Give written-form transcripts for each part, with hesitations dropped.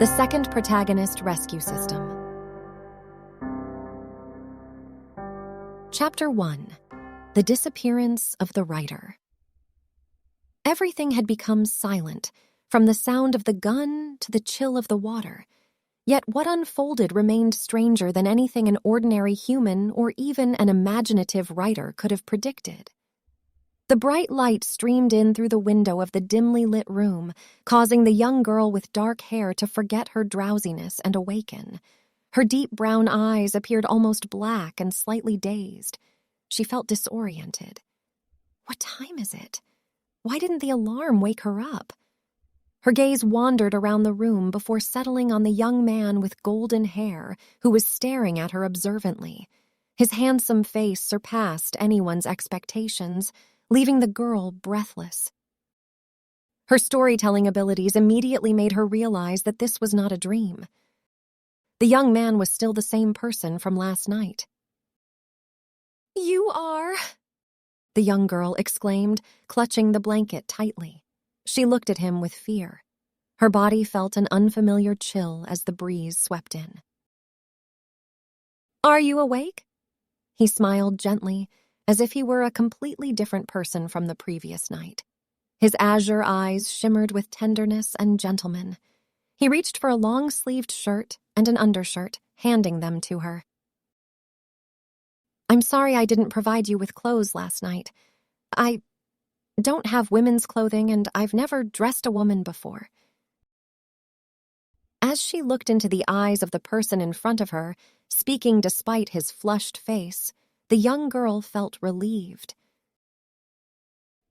The second protagonist rescue system. Chapter 1. The disappearance of the writer. Everything had become silent, from the sound of the gun to the chill of the water. Yet what unfolded remained stranger than anything an ordinary human or even an imaginative writer could have predicted. The bright light streamed in through the window of the dimly lit room, causing the young girl with dark hair to forget her drowsiness and awaken. Her deep brown eyes appeared almost black and slightly dazed. She felt disoriented. What time is it? Why didn't the alarm wake her up? Her gaze wandered around the room before settling on the young man with golden hair who was staring at her observantly. His handsome face surpassed anyone's expectations, leaving the girl breathless. Her storytelling abilities immediately made her realize that this was not a dream. The young man was still the same person from last night. "You are," the young girl exclaimed, clutching the blanket tightly. She looked at him with fear. Her body felt an unfamiliar chill as the breeze swept in. "Are you awake?" He smiled gently, as if he were a completely different person from the previous night. His azure eyes shimmered with tenderness and gentleman. He reached for a long-sleeved shirt and an undershirt, handing them to her. "I'm sorry I didn't provide you with clothes last night. I don't have women's clothing, and I've never dressed a woman before." As she looked into the eyes of the person in front of her, speaking despite his flushed face, the young girl felt relieved.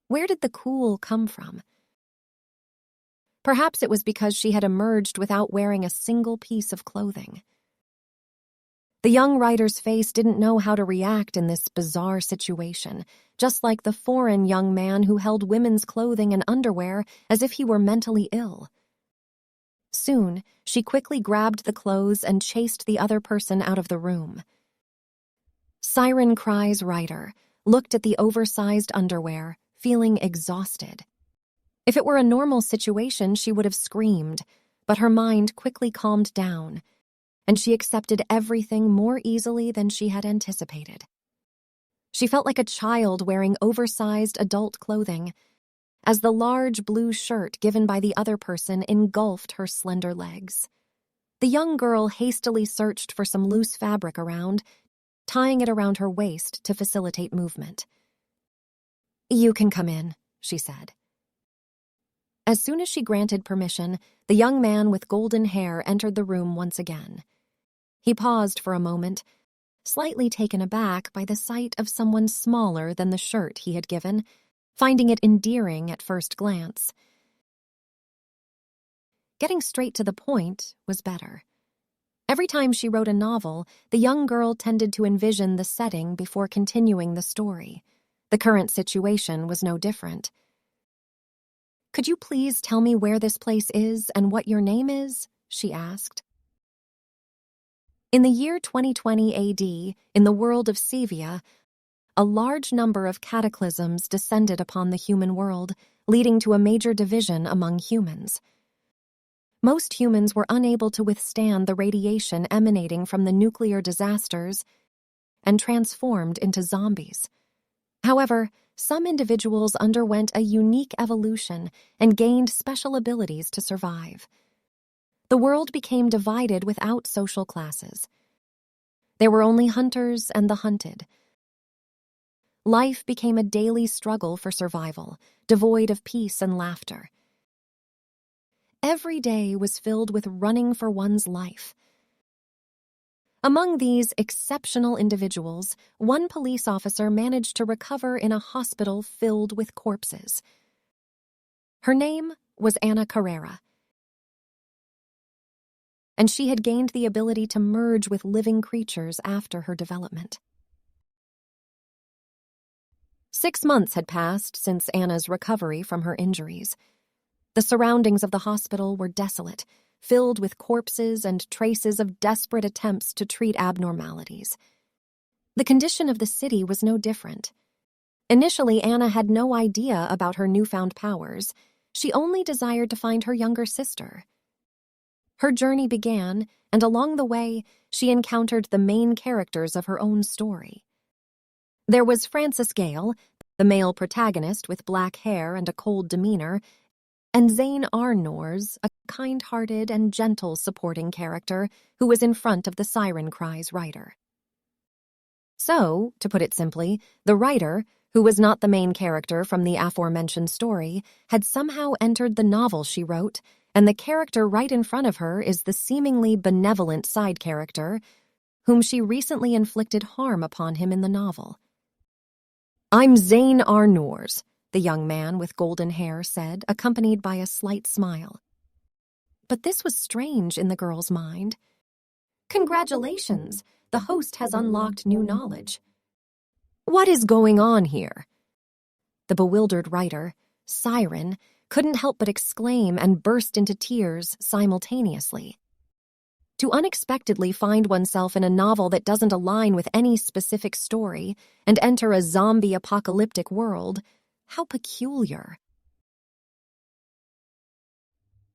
Where did the cool come from? Perhaps it was because she had emerged without wearing a single piece of clothing. The young writer's face didn't know how to react in this bizarre situation, just like the foreign young man who held women's clothing and underwear as if he were mentally ill. Soon, she quickly grabbed the clothes and chased the other person out of the room. Siren Cry's writer looked at the oversized underwear, feeling exhausted. If it were a normal situation, she would have screamed, but her mind quickly calmed down, and she accepted everything more easily than she had anticipated. She felt like a child wearing oversized adult clothing, as the large blue shirt given by the other person engulfed her slender legs. The young girl hastily searched for some loose fabric around, tying it around her waist to facilitate movement. "You can come in," she said. As soon as she granted permission, the young man with golden hair entered the room once again. He paused for a moment, slightly taken aback by the sight of someone smaller than the shirt he had given, finding it endearing at first glance. Getting straight to the point was better. Every time she wrote a novel, the young girl tended to envision the setting before continuing the story. The current situation was no different. "Could you please tell me where this place is and what your name is?" she asked. In the year 2020 AD, in the world of Sevia, a large number of cataclysms descended upon the human world, leading to a major division among humans. Most humans were unable to withstand the radiation emanating from the nuclear disasters and transformed into zombies. However, some individuals underwent a unique evolution and gained special abilities to survive. The world became divided without social classes. There were only hunters and the hunted. Life became a daily struggle for survival, devoid of peace and laughter. Every day was filled with running for one's life. Among these exceptional individuals, one police officer managed to recover in a hospital filled with corpses. Her name was Ana Carrera, and she had gained the ability to merge with living creatures after her development. 6 months had passed since Anna's recovery from her injuries. The surroundings of the hospital were desolate, filled with corpses and traces of desperate attempts to treat abnormalities. The condition of the city was no different. Initially, Anna had no idea about her newfound powers. She only desired to find her younger sister. Her journey began, and along the way, she encountered the main characters of her own story. There was Francis Gale, the male protagonist with black hair and a cold demeanor, and Zane Arnors, a kind-hearted and gentle supporting character who was in front of the Siren Cries writer. So, to put it simply, the writer, who was not the main character from the aforementioned story, had somehow entered the novel she wrote, and the character right in front of her is the seemingly benevolent side character, whom she recently inflicted harm upon him in the novel. "I'm Zane Arnors," the young man with golden hair said, accompanied by a slight smile. But this was strange in the girl's mind. "Congratulations, the host has unlocked new knowledge." "What is going on here?" The bewildered writer, Siren, couldn't help but exclaim and burst into tears simultaneously. To unexpectedly find oneself in a novel that doesn't align with any specific story and enter a zombie apocalyptic world, how peculiar.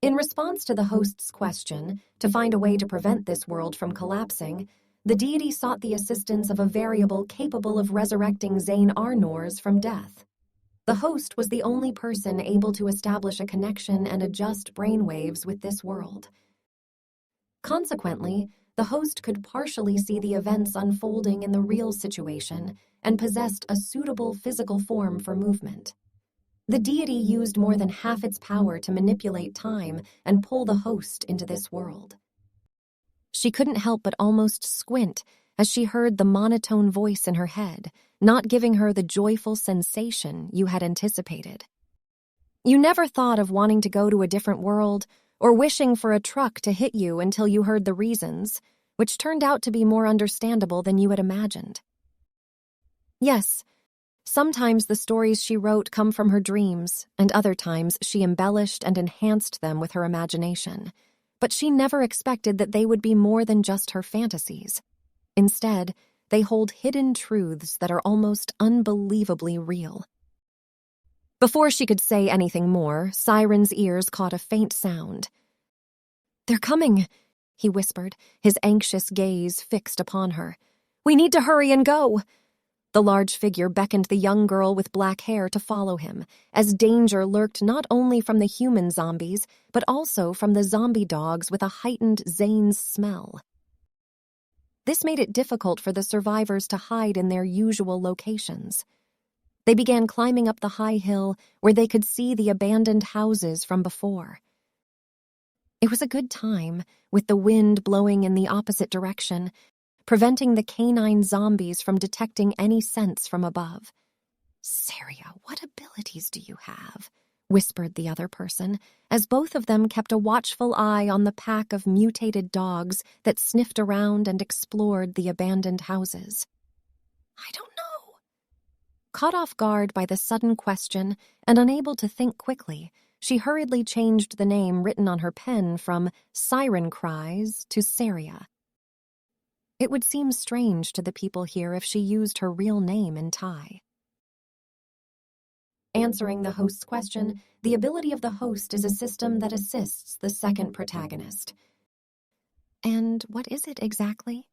In response to the host's question, to find a way to prevent this world from collapsing, the deity sought the assistance of a variable capable of resurrecting Zane Arnors from death. The host was the only person able to establish a connection and adjust brainwaves with this world. Consequently, the host could partially see the events unfolding in the real situation and possessed a suitable physical form for movement. The deity used more than half its power to manipulate time and pull the host into this world. She couldn't help but almost squint as she heard the monotone voice in her head, not giving her the joyful sensation you had anticipated. You never thought of wanting to go to a different world or wishing for a truck to hit you until you heard the reasons, which turned out to be more understandable than you had imagined. Yes, sometimes the stories she wrote come from her dreams, and other times she embellished and enhanced them with her imagination. But she never expected that they would be more than just her fantasies. Instead, they hold hidden truths that are almost unbelievably real. Before she could say anything more, Siren's ears caught a faint sound. "They're coming," he whispered, his anxious gaze fixed upon her. "We need to hurry and go." The large figure beckoned the young girl with black hair to follow him, as danger lurked not only from the human zombies, but also from the zombie dogs with a heightened Zane's smell. This made it difficult for the survivors to hide in their usual locations. They began climbing up the high hill where they could see the abandoned houses from before. It was a good time, with the wind blowing in the opposite direction, preventing the canine zombies from detecting any scents from above. "Saria, what abilities do you have?" whispered the other person, as both of them kept a watchful eye on the pack of mutated dogs that sniffed around and explored the abandoned houses. "I don't know." Caught off guard by the sudden question and unable to think quickly, she hurriedly changed the name written on her pen from Siren Cries to Saria. It would seem strange to the people here if she used her real name in Thai. Answering the host's question, the ability of the host is a system that assists the second protagonist. And what is it exactly?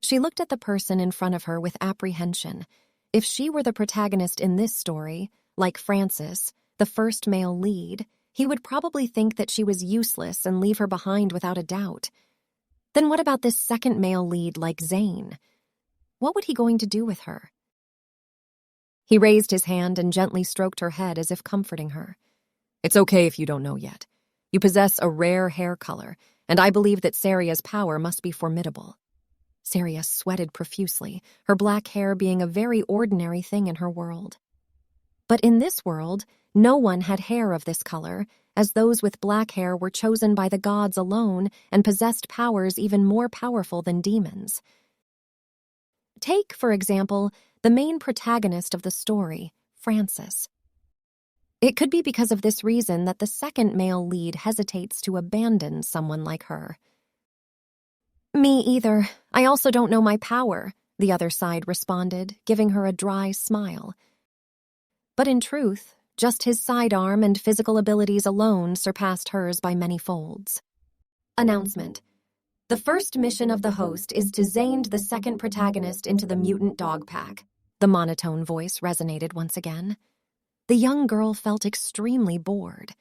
She looked at the person in front of her with apprehension. If she were the protagonist in this story, like Francis, the first male lead, he would probably think that she was useless and leave her behind without a doubt. Then what about this second male lead like Zane? What would he going to do with her? He raised his hand and gently stroked her head as if comforting her. "It's okay if you don't know yet. You possess a rare hair color, and I believe that Saria's power must be formidable." Saria sweated profusely, her black hair being a very ordinary thing in her world. But in this world, no one had hair of this color, as those with black hair were chosen by the gods alone and possessed powers even more powerful than demons. Take, for example, the main protagonist of the story, Francis. It could be because of this reason that the second male lead hesitates to abandon someone like her. "Me either. I also don't know my power," the other side responded, giving her a dry smile. But in truth, just his sidearm and physical abilities alone surpassed hers by many folds. Announcement. The first mission of the host is to zain the second protagonist into the mutant dog pack. The monotone voice resonated once again. The young girl felt extremely bored.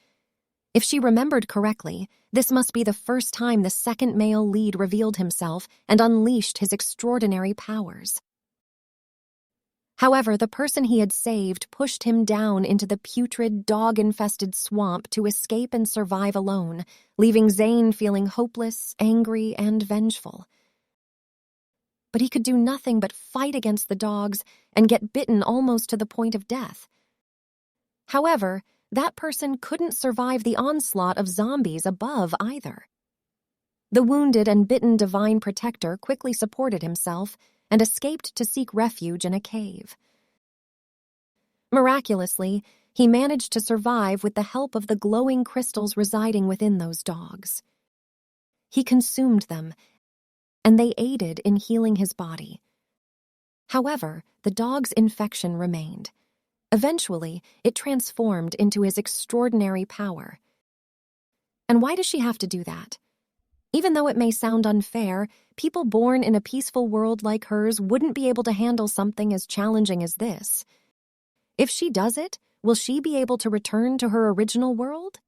If she remembered correctly, this must be the first time the second male lead revealed himself and unleashed his extraordinary powers. However, the person he had saved pushed him down into the putrid, dog-infested swamp to escape and survive alone, leaving Zane feeling hopeless, angry, and vengeful. But he could do nothing but fight against the dogs and get bitten almost to the point of death. However, that person couldn't survive the onslaught of zombies above either. The wounded and bitten divine protector quickly supported himself and escaped to seek refuge in a cave. Miraculously, he managed to survive with the help of the glowing crystals residing within those dogs. He consumed them, and they aided in healing his body. However, the dog's infection remained. Eventually, it transformed into his extraordinary power. And why does she have to do that? Even though it may sound unfair, people born in a peaceful world like hers wouldn't be able to handle something as challenging as this. If she does it, will she be able to return to her original world?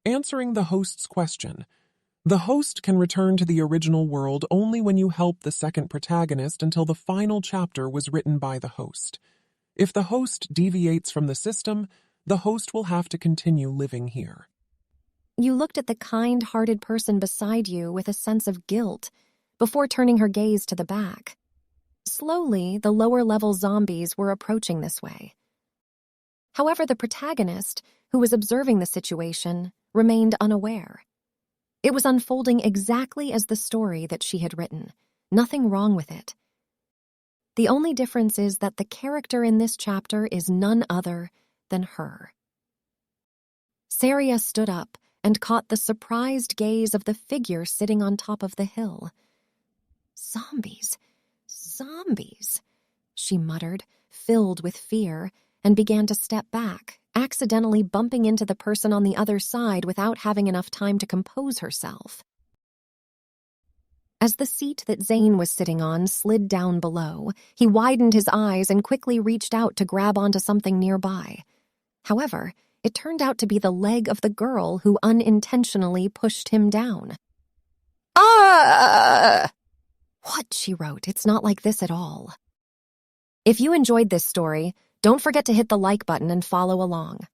Answering the host's question. The host can return to the original world only when you help the second protagonist until the final chapter was written by the host. If the host deviates from the system, the host will have to continue living here. You looked at the kind-hearted person beside you with a sense of guilt before turning her gaze to the back. Slowly, the lower-level zombies were approaching this way. However, the protagonist, who was observing the situation, remained unaware. It was unfolding exactly as the story that she had written. Nothing wrong with it. The only difference is that the character in this chapter is none other than her. Saria stood up and caught the surprised gaze of the figure sitting on top of the hill. Zombies, she muttered, filled with fear, and began to step back, accidentally bumping into the person on the other side without having enough time to compose herself. As the seat that Zane was sitting on slid down below, he widened his eyes and quickly reached out to grab onto something nearby. However, it turned out to be the leg of the girl who unintentionally pushed him down. "Ah!" "What?" she wrote. "It's not like this at all." If you enjoyed this story, don't forget to hit the like button and follow along.